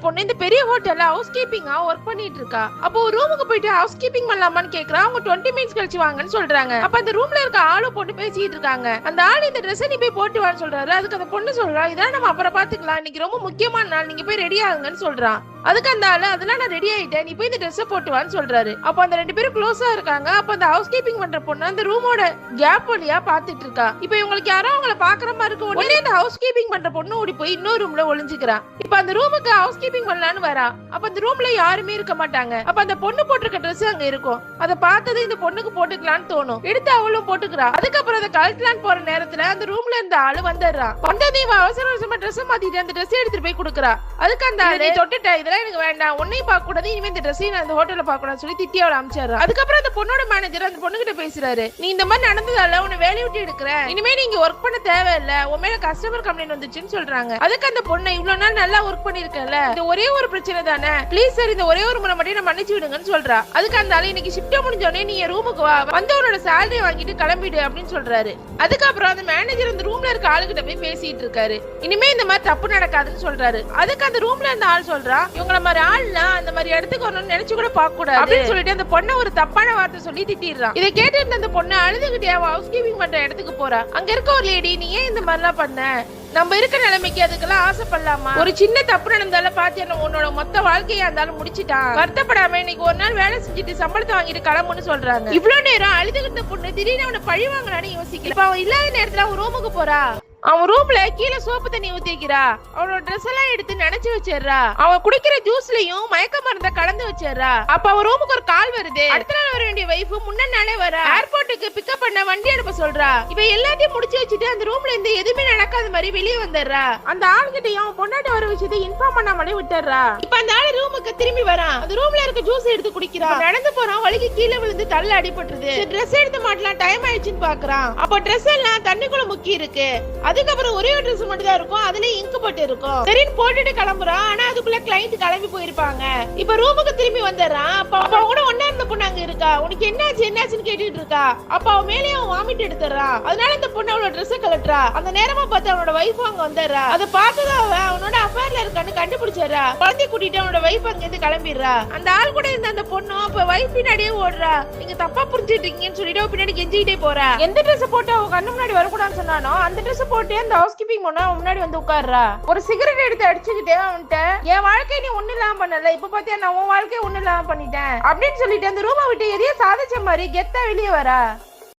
பொண்ணு இந்த பெரிய ஹோட்டல்ல ஹவுஸ் கீப்பிங்கா ஒர்க் பண்ணிட்டு இருக்கா. அப்போ ரூமுக்கு போயிட்டு ஹவுஸ் கீப்பிங் பண்ணலாமான்னு கேக்குறா. அவங்க 20 மினிட்ஸ் கழிச்சு வாங்கன்னு சொல்றாங்க. அப்ப அந்த ரூம்ல இருக்க ஆளு பொண்ணு பேசிட்டு இருக்காங்க. அந்த ஆள் இந்த ட்ரெஸ் நீ போய் போட்டு வான்னு சொல்றாரு. அதுக்கு அந்த பொண்ணு சொல்றா, இதெல்லாம் நம்ம அப்புறம் பாத்துக்கலாம், இன்னைக்கு ரொம்ப முக்கியமான நாள், நீங்க போய் ரெடி ஆகுங்கன்னு சொல்றான். அதுக்கு அந்த ஆளு, அதெல்லாம் நான் ரெடி ஆயிட்டேன், நீ போய் இந்த ட்ரெஸ் போட்டு வான்னு சொல்றாரு. அப்ப அந்த ரெண்டு பேரும் க்ளோஸா இருக்காங்க. அப்ப அந்த ஹவுஸ் கீப்பிங் பண்ற பொண்ணு அந்த ரூமோட கேப் வழியா பாத்துட்டு இருக்கா. இப்ப இவங்களுக்கு யாரோ அவங்கள பாக்குற மாதிரி இருக்கு. உடனே அந்த ஹவுஸ் கீப்பிங் பண்ற பொண்ணு ஓடி போய் இன்னொரு ரூம்ல ஒளிஞ்சுக்கிறா. இப்ப அந்த ரூமுக்கு ஹவுஸ் கீப்பிங் பண்ணலான்னு வரா. அப்ப அந்த ரூம்ல யாருமே இருக்க மாட்டாங்க. அப்ப அந்த பொண்ணு போட்டிருக்க ட்ரெஸ் அங்க இருக்கும். அதை பார்த்தது இந்த பொண்ணுக்கு போட்டுக்கலான்னு தோணும். எடுத்து அவளும் போட்டுக்கிறா. அதுக்கப்புறம் அதை கழட்டலான்னு போற நேரத்துல அந்த ரூம்ல இருந்த ஆளு வந்துடுறா. வந்தது இவ அவசர அவசரமா ட்ரெஸ் மாத்திட்டு அந்த ட்ரெஸ் எடுத்துட்டு போய் கொடுக்குறா. அதுக்கு அந்த ஆளு, தொட்டுட்டா, இதெல்லாம் எனக்கு வேண்டாம், உன்னையும் பார்க்க கூடாது, இனிமே இந்த ட்ரெஸ்ஸையும் நான் இந்த ஹோட்டல்ல பார்க்க கூடாதுன்னு சொல்லி திட்டி அவளை அனுப்பிச்சாரு. அதுக்கப்புறம் அந்த பொண்ணோட மேனேஜர் அந்த பொண்ணு கிட்ட பேசுறாரு, நீ இந்த மாதிரி நடந்ததால உன்னை வேலையை விட்டு எடுக்கிறேன், இனிமே நீங்க ஒர்க் பண்ண தேவையில்லை, உன் மேல கஸ்டமர் கம்ப்ளைண்ட் வந்துச்சுன்னு சொல்றாங்க. அதுக்கு அந்த பொண்ணு, இவ்வளவு நாள் நல்லா ஒர்க் பண்ணிருக்கல, இந்த ஒரே ஒரு பிரச்சனை தானே, பிளீஸ் சார் இந்த ஒரே ஒரு முறை மட்டும் நான் மன்னிச்சு விடுங்கன்னு சொல்றா. அதுக்கு அந்த ஆளு, இன்னைக்கு ஷிஃப்ட் முடிஞ்சோடனே நீ ரூமுக்கு வா, வந்து உன்னோட சேலரி வாங்கிட்டு கிளம்பிடு அப்படின்னு சொல்றாரு. அதுக்கப்புறம் அந்த மேனேஜர் அந்த ரூம்ல இருக்க ஆளுகிட்ட போய் பேசிட்டு இருக்காரு. இனிமே இந்த மாதிரி தப்பு நடக்காதுன்னு சொல்றாரு. அதுக்கு அந்த ரூம்ல இருந்த ஆள் சொல்றா, இவங்கள மாதிரி ஆள்லாம் அந்த மாதிரி இடத்துக்கு வரணும்னு நினைச்சு கூட பார்க்க கூடாது அப்படின்னு சொல்லிட்டு அந்த பொண்ணை ஒரு தப்பான வார்த்தை சொல்லி திட்டிடுறான். இதை கேட்டு அந்த பொண்ணு அழுதுகிட்டே ஹவுஸ் கீப்பிங் பண்ற இடத்துக்கு போறா. அங்க இருக்க ஒரு லேடி, நீ ஏன் இந்த மாதிரிலாம் பண்ண, நம்ம இருக்க நிலைமைக்கு அதுக்கெல்லாம் ஆசைப்படலாமா, ஒரு சின்ன தப்பு நடந்தாலும் பாத்தியா உன்னோட மொத்த வாழ்க்கையா இருந்தாலும் முடிச்சிட்டான், வருத்தப்படாம இன்னைக்கு ஒரு நாள் வேலை செஞ்சுட்டு சம்பளத்தை வாங்கிட்டு கிளம்புன்னு சொல்றாங்க. இவ்வளவு நேரம் அழுதுகிட்ட பொண்ணு திடீர்னு அவனை பழி வாங்கலான்னு யோசிக்கல. இப்ப அவன் இல்லாத நேரத்துல அவன் ரூமுக்கு போறா. அவன் ரூம்ல கீழே சோப்பு தண்ணி ஊத்திக்கிறா. அவனோட ட்ரெஸ் எல்லாம் எடுத்து நினைச்சு வச்சிடுறா. அவன் குடிக்கிற ஜூஸ்லயும் மயக்க மருந்த கலந்து வச்சிடுறா. அப்ப அவன் ரூமுக்கு ஒரு கால் வருது. அடுத்த நாள் வர வேண்டிய வைஃப் முன்ன நாளே வர ஏர்போர்ட்டுக்கு பிக்கப் பண்ண வண்டி அனுப்ப சொல்றா. இப்ப எல்லாத்தையும் முடிச்சு வச்சுட்டு அந்த ரூம்ல இருந்து எதுவுமே நடக்காத மாதிரி வெளியே வந்துடுறா. அந்த ஆளுகிட்டையும் அவன் பொண்டாட்டி வர விஷயத்தை இன்ஃபார்ம் பண்ணாமலே விட்டுறா. இப்ப அந்த ஆளு ரூமுக்கு திரும்பி வரான். அந்த ரூம்ல இருக்க ஜூஸ் எடுத்து குடிக்கிறான். நடந்து போறான், வலிக்கு கீழே விழுந்து தள்ள அடிபட்டுருது. ட்ரெஸ் எடுத்து மாட்டலாம், டைம் ஆயிடுச்சுன்னு பாக்குறான். அப்ப ட்ரெஸ் எல்லாம் தண்ணிக்குள்ள முக்கி இருக்கு. அதுக்கப்புறம் ஒரே ஒரு ட்ரெஸ் மட்டும் தான் இருக்கும், அதுல இங்கு போட்டு இருக்கும். சரின்னு போட்டுட்டு கிளம்புறான். ஆனா அதுக்குள்ள கிளைண்ட் கிளம்பி போயிருப்பாங்க. இப்ப ரூமுக்கு திரும்பி வந்துடுறான். அப்ப கூட ஒன்னா இருந்த பொண்ணு அங்க இருக்கா. உனக்கு என்னாச்சுன்னு கேட்டுட்டு இருக்கா. அப்ப அவன் மேலே அவன் வாமிட் எடுத்துறான். அதனால இந்த பொண்ணு அவளோட ட்ரெஸ் கலட்டுறா. அந்த நேரமா பார்த்து அவனோட வைஃப் அங்க வந்துடுறா. அதை பார்த்ததான் அவன் அவனோட அஃபேர்ல இருக்கான்னு கண்டுபிடிச்சிடறா. குழந்தை கூட்டிட்டு அவனோட வைஃப் அங்க இருந்து கிளம்பிடுறா. அந்த ஆள் கூட இருந்த அந்த பொண்ணும் அப்ப வைஃப் பின்னாடியே ஓடுறா. நீங்க தப்பா புரிஞ்சுட்டு இருக்கீங்கன்னு சொல்லிட்டு பின்னாடி கெஞ்சிக்கிட்டே போறா. எந்த ட்ரெஸ் போட்டு அவன் கண்ணு முன்னாடி வரக்கூடாதுன்னு சொன்னானோ அந்த ட்ரெஸ் போட்டு அந்த ஹவுஸ் கீப்பிங் பண்ணா முன்னாடி வந்து உட்கார்றா. ஒரு சிகரெட் எடுத்து அடிச்சுக்கிட்டே அவன்கிட்ட, என் வாழ்க்கை நீ ஒண்ணு இல்லாம பண்ணல, இப்ப பாத்தியா நான் உன் வாழ்க்கையை ஒண்ணு இல்லாம பண்ணிட்டேன் அப்படின்னு சொல்லிட்டு அந்த ரூமை விட்டு எதையோ சாதிச்ச மாதிரி கெத்தா வெளியே வரா.